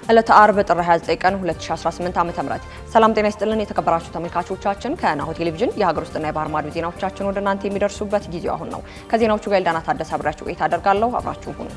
ዕለተ አርብ ጥር 29 ቀን 2018 ዓ.ም ሰላም ጤና ይስጥልን የተከበራችሁ ተመልካቾቻችን ከናሁ ቴሌቪዥን የሀገር ውስጥና የባህር ማዶ ዜናዎቻችን ወደ እናንተ የሚደርሱበት ጊዜው አሁን ነው። ከዜናዎቹ ጋር ኤልዳና ታደሰ አብራችሁ ቆይታ አደርጋለሁ። አብራችሁ ሁኑ።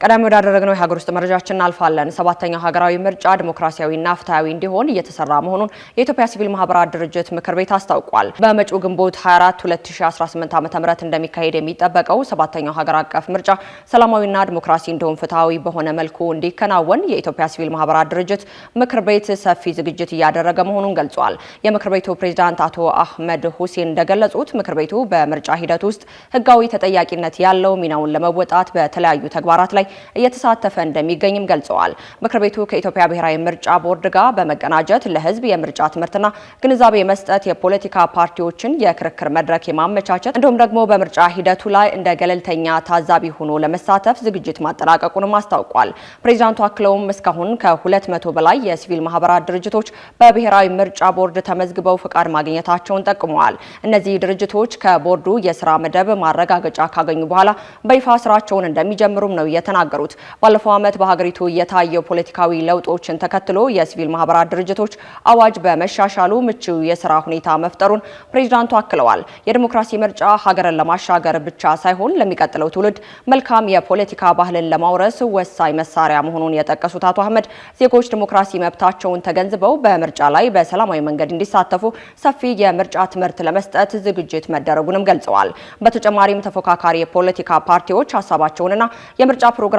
ቀዳሚ ወዳደረግነው የሀገር ውስጥ መረጃችን እናልፋለን። ሰባተኛው ሀገራዊ ምርጫ ዲሞክራሲያዊና ፍትሃዊ እንዲሆን እየተሰራ መሆኑን የኢትዮጵያ ሲቪል ማህበራት ድርጅት ምክር ቤት አስታውቋል። በመጪው ግንቦት 24 2018 ዓ.ም እንደሚካሄድ የሚጠበቀው ሰባተኛው ሀገር አቀፍ ምርጫ ሰላማዊና ዲሞክራሲ እንዲሆን ፍትሃዊ በሆነ መልኩ እንዲከናወን የኢትዮጵያ ሲቪል ማህበራት ድርጅት ምክር ቤት ሰፊ ዝግጅት እያደረገ መሆኑን ገልጿል። የምክር ቤቱ ፕሬዝዳንት አቶ አህመድ ሁሴን እንደገለጹት ምክር ቤቱ በምርጫ ሂደት ውስጥ ህጋዊ ተጠያቂነት ያለው ሚናውን ለመወጣት በተለያዩ ተግባራት ላይ እየተሳተፈ እንደሚገኝም ገልጸዋል። ምክር ቤቱ ከኢትዮጵያ ብሔራዊ ምርጫ ቦርድ ጋር በመቀናጀት ለህዝብ የምርጫ ትምህርትና ግንዛቤ መስጠት፣ የፖለቲካ ፓርቲዎችን የክርክር መድረክ የማመቻቸት እንዲሁም ደግሞ በምርጫ ሂደቱ ላይ እንደ ገለልተኛ ታዛቢ ሆኖ ለመሳተፍ ዝግጅት ማጠናቀቁንም አስታውቋል። ፕሬዝዳንቱ አክለውም እስካሁን ከ200 በላይ የሲቪል ማህበራት ድርጅቶች በብሔራዊ ምርጫ ቦርድ ተመዝግበው ፍቃድ ማግኘታቸውን ጠቁመዋል። እነዚህ ድርጅቶች ከቦርዱ የስራ መደብ ማረጋገጫ ካገኙ በኋላ በይፋ ስራቸውን እንደሚጀምሩም ነው የተናገሩት። ባለፈው ዓመት በሀገሪቱ የታየው ፖለቲካዊ ለውጦችን ተከትሎ የሲቪል ማህበራት ድርጅቶች አዋጅ በመሻሻሉ ምቹ የስራ ሁኔታ መፍጠሩን ፕሬዝዳንቱ አክለዋል። የዲሞክራሲ ምርጫ ሀገርን ለማሻገር ብቻ ሳይሆን ለሚቀጥለው ትውልድ መልካም የፖለቲካ ባህልን ለማውረስ ወሳኝ መሳሪያ መሆኑን የጠቀሱት አቶ አህመድ ዜጎች ዲሞክራሲ መብታቸውን ተገንዝበው በምርጫ ላይ በሰላማዊ መንገድ እንዲሳተፉ ሰፊ የምርጫ ትምህርት ለመስጠት ዝግጅት መደረጉንም ገልጸዋል። በተጨማሪም ተፎካካሪ የፖለቲካ ፓርቲዎች ሀሳባቸውንና የምርጫ ፕሮግራማቸውን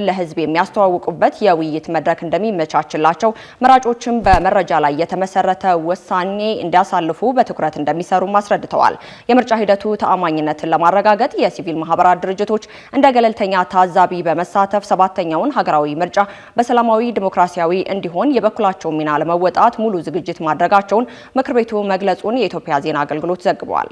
ለህዝብ የሚያስተዋውቁበት የውይይት መድረክ እንደሚመቻችላቸው፣ መራጮችም በመረጃ ላይ የተመሰረተ ውሳኔ እንዲያሳልፉ በትኩረት እንደሚሰሩ አስረድተዋል። የምርጫ ሂደቱ ተአማኝነትን ለማረጋገጥ የሲቪል ማህበራት ድርጅቶች እንደ ገለልተኛ ታዛቢ በመሳተፍ ሰባተኛውን ሀገራዊ ምርጫ በሰላማዊ ዲሞክራሲያዊ እንዲሆን የበኩላቸውን ሚና ለመወጣት ሙሉ ዝግጅት ማድረጋቸውን ምክር ቤቱ መግለጹን የኢትዮጵያ ዜና አገልግሎት ዘግቧል።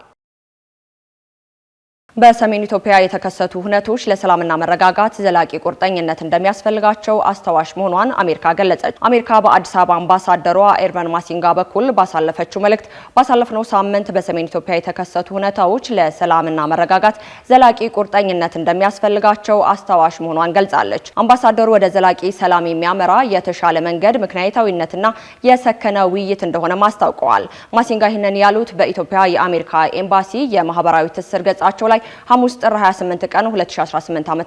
በሰሜን ኢትዮጵያ የተከሰቱ ሁነቶች ለሰላምና መረጋጋት ዘላቂ ቁርጠኝነት እንደሚያስፈልጋቸው አስተዋሽ መሆኗን አሜሪካ ገለጸች። አሜሪካ በአዲስ አበባ አምባሳደሯ ኤርቨን ማሲንጋ በኩል ባሳለፈችው መልእክት ባሳለፍነው ሳምንት በሰሜን ኢትዮጵያ የተከሰቱ ሁነቶች ለሰላምና መረጋጋት ዘላቂ ቁርጠኝነት እንደሚያስፈልጋቸው አስተዋሽ መሆኗን ገልጻለች። አምባሳደሩ ወደ ዘላቂ ሰላም የሚያመራ የተሻለ መንገድ ምክንያታዊነትና የሰከነ ውይይት እንደሆነ አስታውቀዋል። ማሲንጋ ይህንን ያሉት በኢትዮጵያ የአሜሪካ ኤምባሲ የማህበራዊ ትስስር ገጻቸው ላይ ሐሙስ ጥር 28 ቀን 2018 ዓ.ም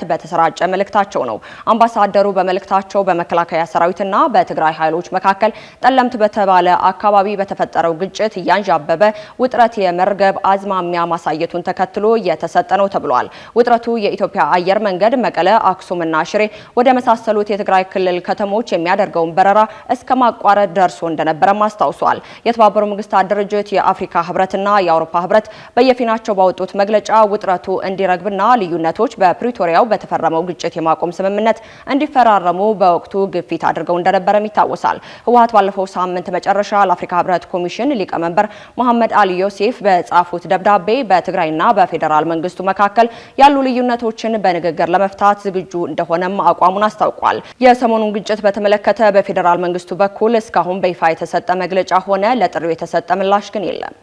በተሰራጨ መልእክታቸው ነው። አምባሳደሩ በመልእክታቸው በመከላከያ ሰራዊትና በትግራይ ኃይሎች መካከል ጠለምት በተባለ አካባቢ በተፈጠረው ግጭት እያንዣበበ ውጥረት የመርገብ አዝማሚያ ማሳየቱን ተከትሎ የተሰጠ ነው ተብሏል። ውጥረቱ የኢትዮጵያ አየር መንገድ መቀለ፣ አክሱምና ሽሬ ወደ መሳሰሉት የትግራይ ክልል ከተሞች የሚያደርገውን በረራ እስከ ማቋረጥ ደርሶ እንደነበረም አስታውሷል። የተባበሩት መንግስታት ድርጅት፣ የአፍሪካ ህብረትና የአውሮፓ ህብረት በየፊናቸው ባወጡት መግለጫ ውጥረቱ እንዲረግብና ልዩነቶች በፕሪቶሪያው በተፈረመው ግጭት የማቆም ስምምነት እንዲፈራረሙ በወቅቱ ግፊት አድርገው እንደነበረም ይታወሳል። ህወሓት ባለፈው ሳምንት መጨረሻ ለአፍሪካ ህብረት ኮሚሽን ሊቀመንበር መሐመድ አሊ ዮሴፍ በጻፉት ደብዳቤ በትግራይና በፌዴራል መንግስቱ መካከል ያሉ ልዩነቶችን በንግግር ለመፍታት ዝግጁ እንደሆነም አቋሙን አስታውቋል። የሰሞኑን ግጭት በተመለከተ በፌዴራል መንግስቱ በኩል እስካሁን በይፋ የተሰጠ መግለጫ ሆነ ለጥሪው የተሰጠ ምላሽ ግን የለም።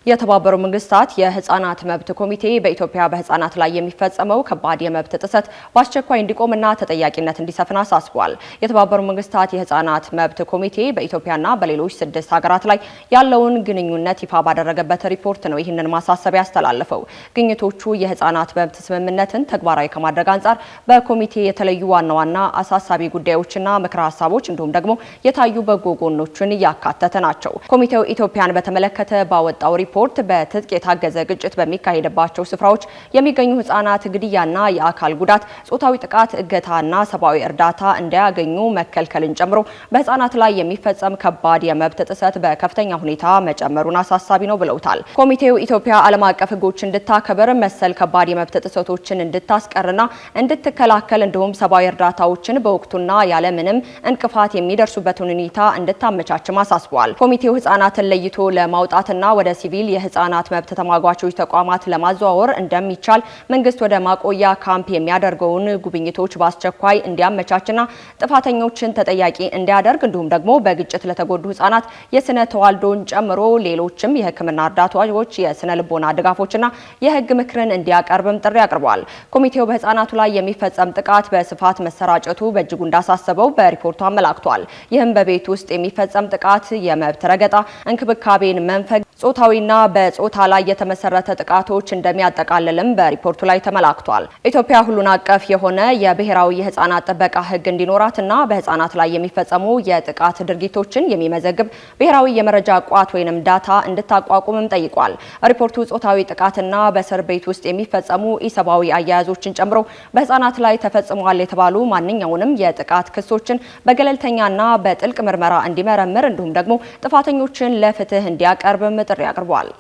የተባበሩት መንግስታት የህፃናት መብት ኮሚቴ በኢትዮጵያ በህፃናት ላይ የሚፈጸመው ከባድ የመብት ጥሰት በአስቸኳይ እንዲቆምና ተጠያቂነት እንዲሰፍን አሳስቧል። የተባበሩት መንግስታት የህፃናት መብት ኮሚቴ በኢትዮጵያና በሌሎች 6 ሀገራት ላይ ያለውን ግንኙነት ይፋ ባደረገበት ሪፖርት ነው ይህንን ማሳሰቢያ ያስተላለፈው። ግኝቶቹ የህፃናት መብት ስምምነትን ተግባራዊ ከማድረግ አንጻር በኮሚቴ የተለዩ ዋና ዋና አሳሳቢ ጉዳዮችና ምክረ ሀሳቦች እንዲሁም ደግሞ የታዩ በጎ ጎኖችን ያካተተ ናቸው። ኮሚቴው ኢትዮጵያን በተመለከተ ባወጣው ሪፖርት በትጥቅ የታገዘ ግጭት በሚካሄድባቸው ስፍራዎች የሚገኙ ህፃናት ግድያና የአካል ጉዳት፣ ጾታዊ ጥቃት፣ እገታና ሰብአዊ እርዳታ እንዳያገኙ መከልከልን ጨምሮ በህፃናት ላይ የሚፈጸም ከባድ የመብት ጥሰት በከፍተኛ ሁኔታ መጨመሩን አሳሳቢ ነው ብለውታል። ኮሚቴው ኢትዮጵያ ዓለም አቀፍ ህጎች እንድታከብር፣ መሰል ከባድ የመብት ጥሰቶችን እንድታስቀርና እንድትከላከል እንዲሁም ሰብአዊ እርዳታዎችን በወቅቱና ያለምንም እንቅፋት የሚደርሱበትን ሁኔታ እንድታመቻችም አሳስቧል። ኮሚቴው ህፃናትን ለይቶ ለማውጣትና ወደ ሲቪል ሲቪል የህፃናት መብት ተሟጋቾች ተቋማት ለማዘዋወር እንደሚቻል መንግስት ወደ ማቆያ ካምፕ የሚያደርገውን ጉብኝቶች በአስቸኳይ እንዲያመቻችና ጥፋተኞችን ተጠያቂ እንዲያደርግ እንዲሁም ደግሞ በግጭት ለተጎዱ ህፃናት የስነ ተዋልዶን ጨምሮ ሌሎችም የህክምና እርዳታዎች፣ የስነ ልቦና ድጋፎችና የህግ ምክርን እንዲያቀርብም ጥሪ አቅርቧል። ኮሚቴው በህፃናቱ ላይ የሚፈጸም ጥቃት በስፋት መሰራጨቱ በእጅጉ እንዳሳሰበው በሪፖርቱ አመላክቷል። ይህም በቤት ውስጥ የሚፈጸም ጥቃት፣ የመብት ረገጣ፣ እንክብካቤን መንፈግ፣ ጾታዊና በጾታ ላይ የተመሰረተ ጥቃቶች እንደሚያጠቃልልም በሪፖርቱ ላይ ተመላክቷል። ኢትዮጵያ ሁሉን አቀፍ የሆነ የብሔራዊ የህፃናት ጥበቃ ህግ እንዲኖራትና በህፃናት ላይ የሚፈጸሙ የጥቃት ድርጊቶችን የሚመዘግብ ብሔራዊ የመረጃ ቋት ወይንም ዳታ እንድታቋቁምም ጠይቋል። ሪፖርቱ ጾታዊ ጥቃትና በእስር ቤት ውስጥ የሚፈጸሙ ኢሰብአዊ አያያዞችን ጨምሮ በህፃናት ላይ ተፈጽሟል የተባሉ ማንኛውንም የጥቃት ክሶችን በገለልተኛና በጥልቅ ምርመራ እንዲመረምር እንዲሁም ደግሞ ጥፋተኞችን ለፍትህ እንዲያቀርብም ጥሪ አቅርቧል።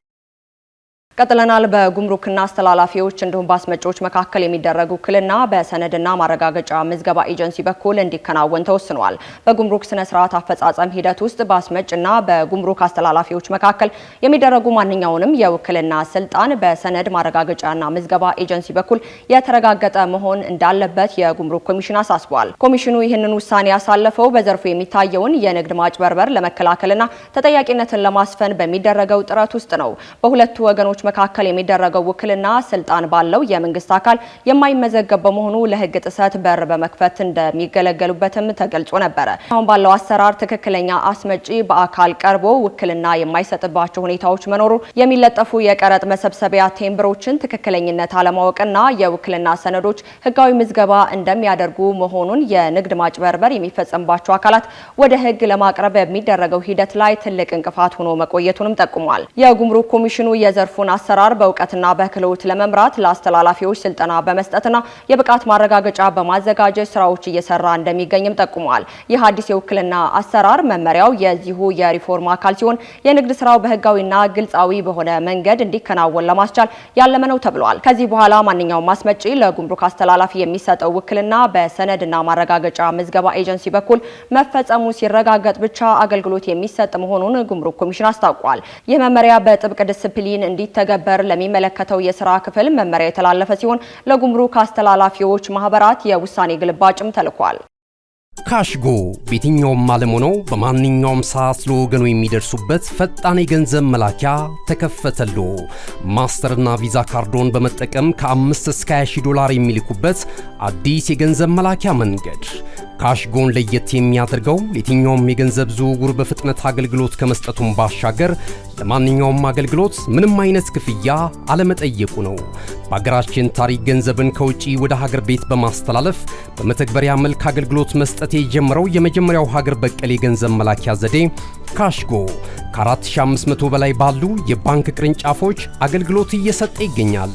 ቀጥለናል። በጉምሩክና አስተላላፊዎች እንዲሁም በአስመጪዎች መካከል የሚደረጉ ውክልና በሰነድና ማረጋገጫ ምዝገባ ኤጀንሲ በኩል እንዲከናወን ተወስኗል። በጉምሩክ ስነ ስርዓት አፈጻጸም ሂደት ውስጥ በአስመጭና በጉምሩክ አስተላላፊዎች መካከል የሚደረጉ ማንኛውንም የውክልና ስልጣን በሰነድ ማረጋገጫና ምዝገባ ኤጀንሲ በኩል የተረጋገጠ መሆን እንዳለበት የጉምሩክ ኮሚሽን አሳስቧል። ኮሚሽኑ ይህንን ውሳኔ ያሳለፈው በዘርፉ የሚታየውን የንግድ ማጭበርበር ለመከላከልና ተጠያቂነትን ለማስፈን በሚደረገው ጥረት ውስጥ ነው። በሁለቱ ወገኖች መካከል የሚደረገው ውክልና ስልጣን ባለው የመንግስት አካል የማይመዘገብ በመሆኑ ለህግ ጥሰት በር በመክፈት እንደሚገለገሉበትም ተገልጾ ነበር። አሁን ባለው አሰራር ትክክለኛ አስመጪ በአካል ቀርቦ ውክልና የማይሰጥባቸው ሁኔታዎች መኖሩ፣ የሚለጠፉ የቀረጥ መሰብሰቢያ ቴምብሮችን ትክክለኝነት አለማወቅና የውክልና ሰነዶች ህጋዊ ምዝገባ እንደሚያደርጉ መሆኑን የንግድ ማጭበርበር የሚፈጸምባቸው አካላት ወደ ህግ ለማቅረብ የሚደረገው ሂደት ላይ ትልቅ እንቅፋት ሆኖ መቆየቱንም ጠቁሟል። የጉምሩክ ኮሚሽኑ የዘርፉን አሰራር በእውቀትና በክህሎት ለመምራት ለአስተላላፊዎች ስልጠና በመስጠትና የብቃት ማረጋገጫ በማዘጋጀት ስራዎች እየሰራ እንደሚገኝም ጠቁመዋል። ይህ አዲስ የውክልና አሰራር መመሪያው የዚሁ የሪፎርም አካል ሲሆን የንግድ ስራው በህጋዊና ግልጻዊ በሆነ መንገድ እንዲከናወን ለማስቻል ያለመ ነው ተብሏል። ከዚህ በኋላ ማንኛውም አስመጪ ለጉምሩክ አስተላላፊ የሚሰጠው ውክልና በሰነድና ማረጋገጫ ምዝገባ ኤጀንሲ በኩል መፈጸሙ ሲረጋገጥ ብቻ አገልግሎት የሚሰጥ መሆኑን ጉምሩክ ኮሚሽን አስታውቋል። ይህ መመሪያ በጥብቅ ዲሲፕሊን እንዲተገበር ለሚመለከተው የስራ ክፍል መመሪያ የተላለፈ ሲሆን ለጉምሩክ አስተላላፊዎች ማህበራት የውሳኔ ግልባጭም ተልኳል። ካሽጎ በየትኛውም ዓለም ሆነው በማንኛውም ሰዓት ለወገኑ የሚደርሱበት ፈጣን የገንዘብ መላኪያ ተከፈተሎ። ማስተርና ቪዛ ካርዶን በመጠቀም ከ5 እስከ 20 ዶላር የሚልኩበት አዲስ የገንዘብ መላኪያ መንገድ። ካሽጎን ለየት የሚያደርገው የትኛውም የገንዘብ ዝውውር በፍጥነት አገልግሎት ከመስጠቱም ባሻገር ለማንኛውም አገልግሎት ምንም አይነት ክፍያ አለመጠየቁ ነው። በሀገራችን ታሪክ ገንዘብን ከውጪ ወደ ሀገር ቤት በማስተላለፍ በመተግበሪያ መልክ አገልግሎት መስጠት የጀመረው የመጀመሪያው ሀገር በቀል የገንዘብ መላኪያ ዘዴ ካሽጎ ከ4500 በላይ ባሉ የባንክ ቅርንጫፎች አገልግሎት እየሰጠ ይገኛል።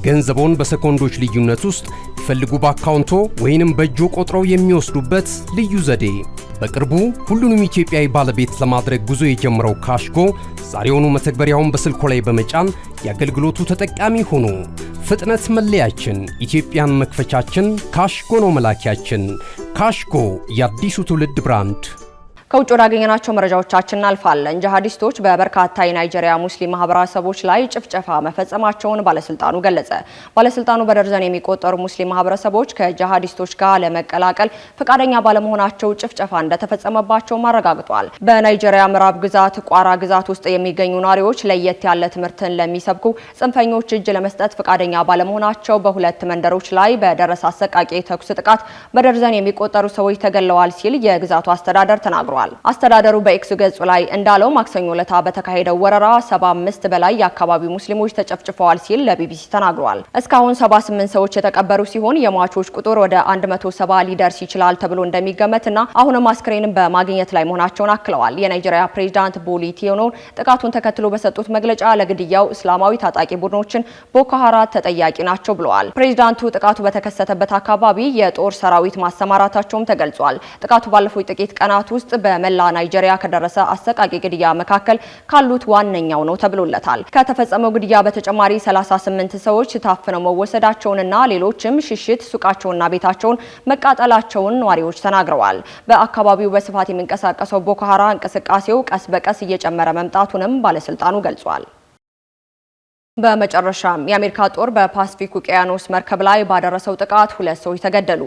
ገንዘቦን በሰኮንዶች ልዩነት ውስጥ ይፈልጉ በአካውንቶ ወይንም በእጆ ቆጥረው የሚወስዱበት ልዩ ዘዴ። በቅርቡ ሁሉንም ኢትዮጵያዊ ባለቤት ለማድረግ ጉዞ የጀመረው ካሽጎ ዛሬውኑ መተግበሪያውን በስልኮ ላይ በመጫን የአገልግሎቱ ተጠቃሚ ሆኑ። ፍጥነት መለያችን፣ ኢትዮጵያን መክፈቻችን፣ ካሽጎ ነው መላኪያችን። ካሽጎ የአዲሱ ትውልድ ብራንድ። ከውጭ ወዳገኘናቸው መረጃዎቻችን እናልፋለን። ጂሃዲስቶች በበርካታ የናይጄሪያ ሙስሊም ማህበረሰቦች ላይ ጭፍጨፋ መፈጸማቸውን ባለስልጣኑ ገለጸ። ባለስልጣኑ በደርዘን የሚቆጠሩ ሙስሊም ማህበረሰቦች ከጂሃዲስቶች ጋር ለመቀላቀል ፈቃደኛ ባለመሆናቸው ጭፍጨፋ እንደተፈጸመባቸው አረጋግጧል። በናይጄሪያ ምዕራብ ግዛት ቋራ ግዛት ውስጥ የሚገኙ ነዋሪዎች ለየት ያለ ትምህርትን ለሚሰብኩ ጽንፈኞች እጅ ለመስጠት ፈቃደኛ ባለመሆናቸው በሁለት መንደሮች ላይ በደረሰ አሰቃቂ የተኩስ ጥቃት በደርዘን የሚቆጠሩ ሰዎች ተገለዋል ሲል የግዛቱ አስተዳደር ተናግሯል። አስተዳደሩ በኤክስ ገጹ ላይ እንዳለው ማክሰኞ ዕለት በተካሄደው ወረራ 75 በላይ የአካባቢው ሙስሊሞች ተጨፍጭፈዋል ሲል ለቢቢሲ ተናግሯል። እስካሁን 78 ሰዎች የተቀበሩ ሲሆን የሟቾች ቁጥር ወደ 170 ሊደርስ ይችላል ተብሎ እንደሚገመትና አሁንም አስክሬንን በማግኘት ላይ መሆናቸውን አክለዋል። የናይጄሪያ ፕሬዝዳንት ቦላ ቲኑቡ ጥቃቱን ተከትሎ በሰጡት መግለጫ ለግድያው እስላማዊ ታጣቂ ቡድኖችን ቦኮ ሃራም ተጠያቂ ናቸው ብለዋል። ፕሬዝዳንቱ ጥቃቱ በተከሰተበት አካባቢ የጦር ሰራዊት ማሰማራታቸውም ተገልጿል። ጥቃቱ ባለፉት ጥቂት ቀናት ውስጥ በመላ ናይጄሪያ ከደረሰ አሰቃቂ ግድያ መካከል ካሉት ዋነኛው ነው ተብሎለታል። ከተፈጸመው ግድያ በተጨማሪ 38 ሰዎች ታፍነው መወሰዳቸውንና ሌሎችም ሽሽት ሱቃቸውንና ቤታቸውን መቃጠላቸውን ነዋሪዎች ተናግረዋል። በአካባቢው በስፋት የሚንቀሳቀሰው ቦኮ ሃራም እንቅስቃሴው ቀስ በቀስ እየጨመረ መምጣቱንም ባለስልጣኑ ገልጿል። በመጨረሻም የአሜሪካ ጦር በፓሲፊክ ውቅያኖስ መርከብ ላይ ባደረሰው ጥቃት 2 ሰዎች ተገደሉ።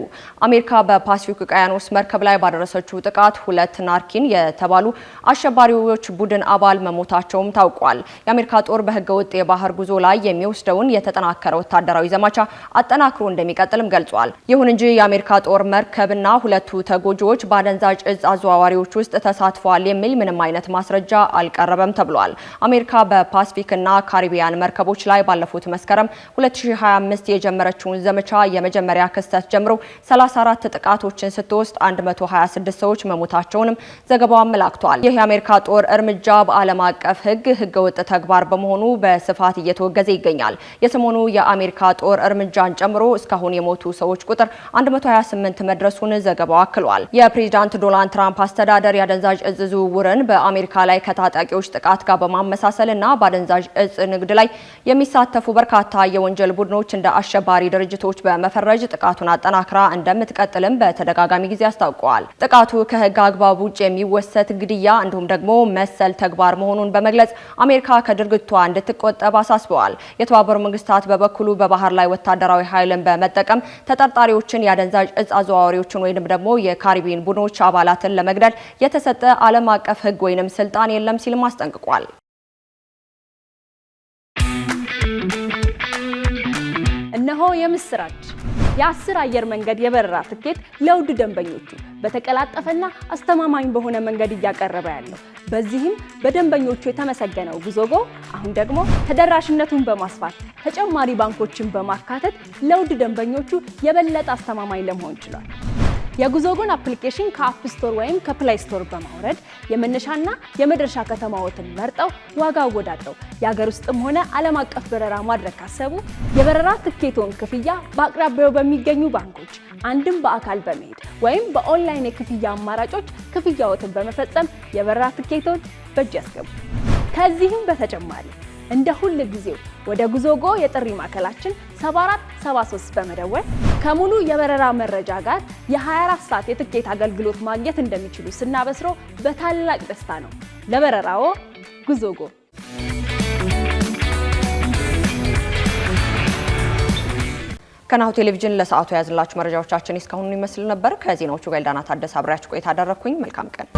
አሜሪካ በፓሲፊክ ውቅያኖስ መርከብ ላይ ባደረሰችው ጥቃት 2 ናርኪን የተባሉ አሸባሪዎች ቡድን አባል መሞታቸውም ታውቋል። የአሜሪካ ጦር በህገወጥ የባህር ጉዞ ላይ የሚወስደውን የተጠናከረ ወታደራዊ ዘመቻ አጠናክሮ እንደሚቀጥልም ገልጿል። ይሁን እንጂ የአሜሪካ ጦር መርከብና 2ቱ ተጎጂዎች በአደንዛዥ እጽ አዘዋዋሪዎች ውስጥ ተሳትፈዋል የሚል ምንም አይነት ማስረጃ አልቀረበም ተብሏል። አሜሪካ በፓሲፊክና ካሪቢያን መርከቦች ላይ ባለፉት መስከረም 2025 የጀመረችውን ዘመቻ የመጀመሪያ ክስተት ጀምሮ 34 ጥቃቶችን ስትወስድ 126 ሰዎች መሞታቸውንም ዘገባው አመላክቷል። ይህ የአሜሪካ ጦር እርምጃ በዓለም አቀፍ ህገወጥ ተግባር በመሆኑ በስፋት እየተወገዘ ይገኛል። የሰሞኑ የአሜሪካ ጦር እርምጃን ጨምሮ እስካሁን የሞቱ ሰዎች ቁጥር 128 መድረሱን ዘገባው አክሏል። የፕሬዝዳንት ዶናልድ ትራምፕ አስተዳደር የአደንዛዥ እጽ ዝውውርን በአሜሪካ ላይ ከታጣቂዎች ጥቃት ጋር በማመሳሰልና በአደንዛዥ እጽ ንግድ ላይ የሚሳተፉ በርካታ የወንጀል ቡድኖች እንደ አሸባሪ ድርጅቶች በመፈረጅ ጥቃቱን አጠናክራ እንደምትቀጥልም በተደጋጋሚ ጊዜ አስታውቀዋል። ጥቃቱ ከህግ አግባብ ውጭ የሚወሰድ ግድያ እንዲሁም ደግሞ መሰል ተግባር መሆኑን በመግለጽ አሜሪካ ከድርጊቷ እንድትቆጠብ አሳስበዋል። የተባበሩት መንግስታት በበኩሉ በባህር ላይ ወታደራዊ ኃይልን በመጠቀም ተጠርጣሪዎችን፣ የአደንዛዥ እጽ አዘዋዋሪዎችን ወይንም ደግሞ የካሪቢያን ቡድኖች አባላትን ለመግደል የተሰጠ ዓለም አቀፍ ህግ ወይንም ስልጣን የለም ሲልም አስጠንቅቋል። እነሆ የምስራች! የ10 አየር መንገድ የበረራ ትኬት ለውድ ደንበኞቹ በተቀላጠፈና አስተማማኝ በሆነ መንገድ እያቀረበ ያለው። በዚህም በደንበኞቹ የተመሰገነው ጉዞጎ አሁን ደግሞ ተደራሽነቱን በማስፋት ተጨማሪ ባንኮችን በማካተት ለውድ ደንበኞቹ የበለጠ አስተማማኝ ለመሆን ችሏል። የጉዞጎን አፕሊኬሽን ከአፕ ስቶር ወይም ከፕላይ ስቶር በማውረድ የመነሻና የመድረሻ ከተማዎትን መርጠው ዋጋ አወዳድረው የሀገር ውስጥም ሆነ ዓለም አቀፍ በረራ ማድረግ ካሰቡ የበረራ ትኬቶን ክፍያ በአቅራቢያው በሚገኙ ባንኮች አንድም በአካል በመሄድ ወይም በኦንላይን የክፍያ አማራጮች ክፍያዎትን በመፈጸም የበረራ ትኬቶን በእጅ ያስገቡ። ከዚህም በተጨማሪ እንደ ሁሉ ጊዜው ወደ ጉዞጎ የጥሪ ማዕከላችን 7473 በመደወል ከሙሉ የበረራ መረጃ ጋር የ24 ሰዓት የትኬት አገልግሎት ማግኘት እንደሚችሉ ስናበስሮ በታላቅ ደስታ ነው። ለበረራዎ ጉዞጎ። ከናሁ ቴሌቪዥን ለሰዓቱ ያዝላችሁ መረጃዎቻችን እስካሁን ይመስል ነበር። ከዜናዎቹ ጋር ዳና ታደሰ አብራችሁ ቆይታ አደረኩኝ። መልካም ቀን።